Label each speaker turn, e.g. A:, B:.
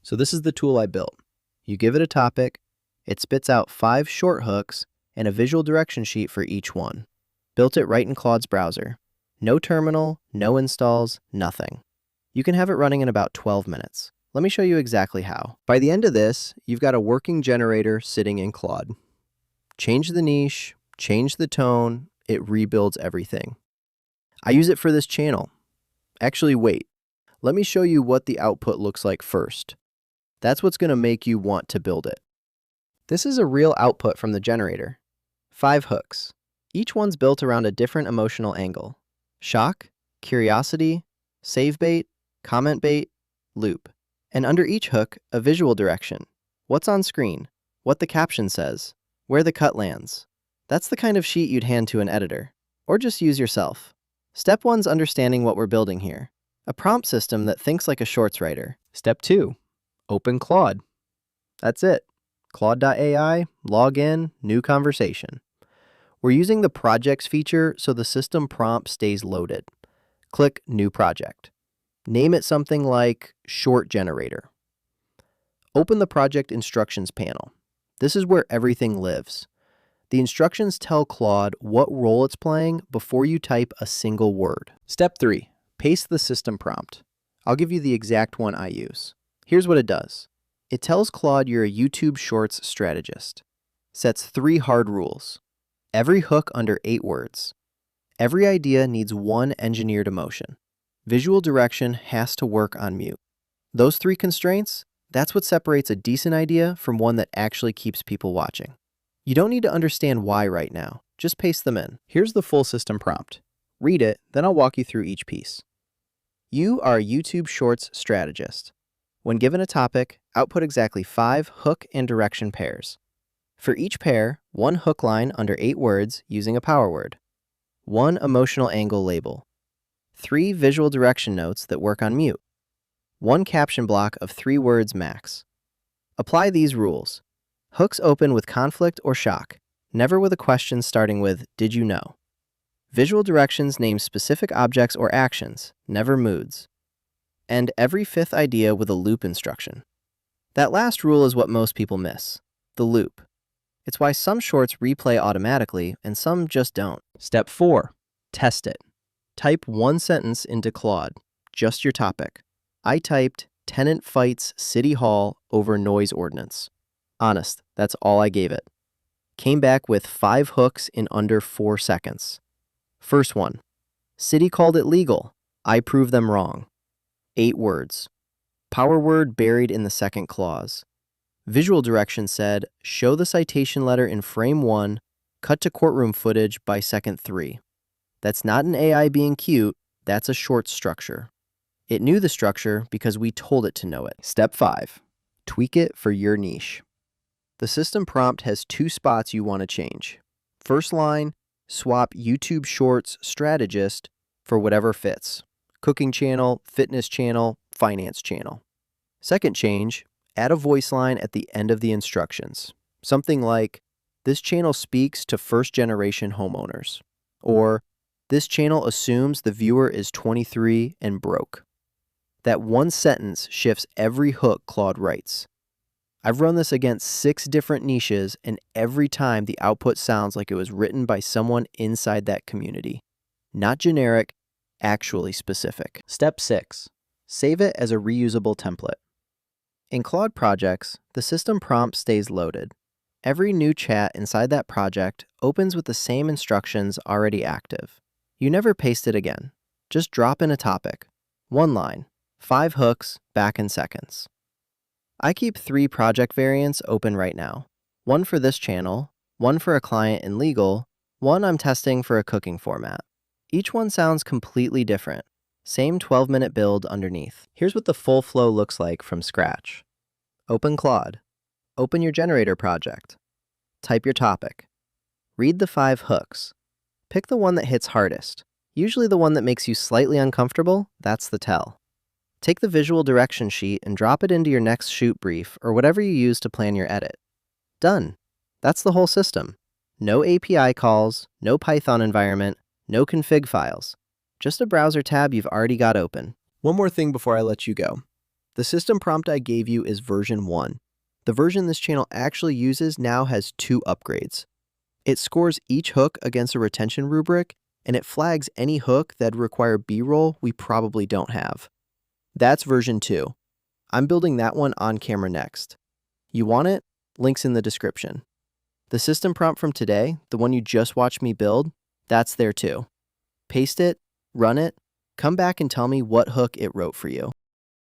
A: So this is the tool I built. You give it a topic, it spits out 5 short hooks and a visual direction sheet for each one. Built it right in Claude's browser. No terminal, no installs, nothing. You can have it running in about 12 minutes. Let me show you exactly how. By the end of this, you've got a working generator sitting in Claude. Change the niche, change the tone, it rebuilds everything. I use it for this channel. Actually, wait. Let me show you what the output looks like first. That's what's going to make you want to build it. This is a real output from the generator. 5 hooks. Each one's built around a different emotional angle. Shock, curiosity, save bait, comment bait, loop. And under each hook, a visual direction. What's on screen, what the caption says, where the cut lands. That's the kind of sheet you'd hand to an editor, or just use yourself. Step 1's understanding what we're building here. A prompt system that thinks like a shorts writer. Step 2, open Claude. That's it. Claude.ai, log in, new conversation. We're using the projects feature so the system prompt stays loaded. Click New Project. Name it something like Short Generator. Open the project instructions panel. This is where everything lives. The instructions tell Claude what role it's playing before you type a single word. Step 3, paste the system prompt. I'll give you the exact one I use. Here's what it does. It tells Claude you're a YouTube Shorts strategist. Sets 3 hard rules. Every hook under 8 words. Every idea needs 1 engineered emotion. Visual direction has to work on mute. Those 3 constraints, that's what separates a decent idea from one that actually keeps people watching. You don't need to understand why right now. Just paste them in. Here's the full system prompt. Read it, then I'll walk you through each piece. You are a YouTube Shorts strategist. When given a topic, output exactly 5 hook and direction pairs. For each pair, 1 hook line under 8 words using a power word. 1 emotional angle label. 3 visual direction notes that work on mute. 1 caption block of 3 words max. Apply these rules. Hooks open with conflict or shock, never with a question starting with, "Did you know?" Visual directions name specific objects or actions, never moods. And every 5th idea with a loop instruction. That last rule is what most people miss, the loop. It's why some shorts replay automatically and some just don't. Step 4, test it. Type 1 sentence into Claude, just your topic. I typed, "Tenant fights City Hall over noise ordinance." Honest, that's all I gave it. Came back with 5 hooks in under 4 seconds. First one, city called it legal. I prove them wrong. 8 words. Power word buried in the second clause. Visual direction said, show the citation letter in frame 1, cut to courtroom footage by second 3. That's not an AI being cute, that's a short structure. It knew the structure because we told it to know it. Step 5, tweak it for your niche. The system prompt has 2 spots you want to change. First line, swap YouTube Shorts strategist for whatever fits. Cooking channel, fitness channel, finance channel. Second change, add a voice line at the end of the instructions. Something like, this channel speaks to first-generation homeowners. Or, this channel assumes the viewer is 23 and broke. That one sentence shifts every hook Claude writes. I've run this against 6 different niches, and every time the output sounds like it was written by someone inside that community. Not generic, actually specific. Step 6, save it as a reusable template. In Claude Projects, the system prompt stays loaded. Every new chat inside that project opens with the same instructions already active. You never paste it again. Just drop in a topic. 1 line, 5 hooks, back in seconds. I keep 3 project variants open right now. 1 for this channel, 1 for a client in legal, 1 I'm testing for a cooking format. Each one sounds completely different. Same 12-minute build underneath. Here's what the full flow looks like from scratch. Open Claude. Open your generator project. Type your topic. Read the 5 hooks. Pick the one that hits hardest. Usually the one that makes you slightly uncomfortable, that's the tell. Take the visual direction sheet and drop it into your next shoot brief or whatever you use to plan your edit. Done. That's the whole system. No API calls, no Python environment, no config files. Just a browser tab you've already got open. One more thing before I let you go. The system prompt I gave you is version 1. The version this channel actually uses now has 2 upgrades. It scores each hook against a retention rubric, and it flags any hook that require B-roll we probably don't have. That's version 2. I'm building that one on camera next. You want it? Links in the description. The system prompt from today, the one you just watched me build, that's there too. Paste it, run it, come back and tell me what hook it wrote for you.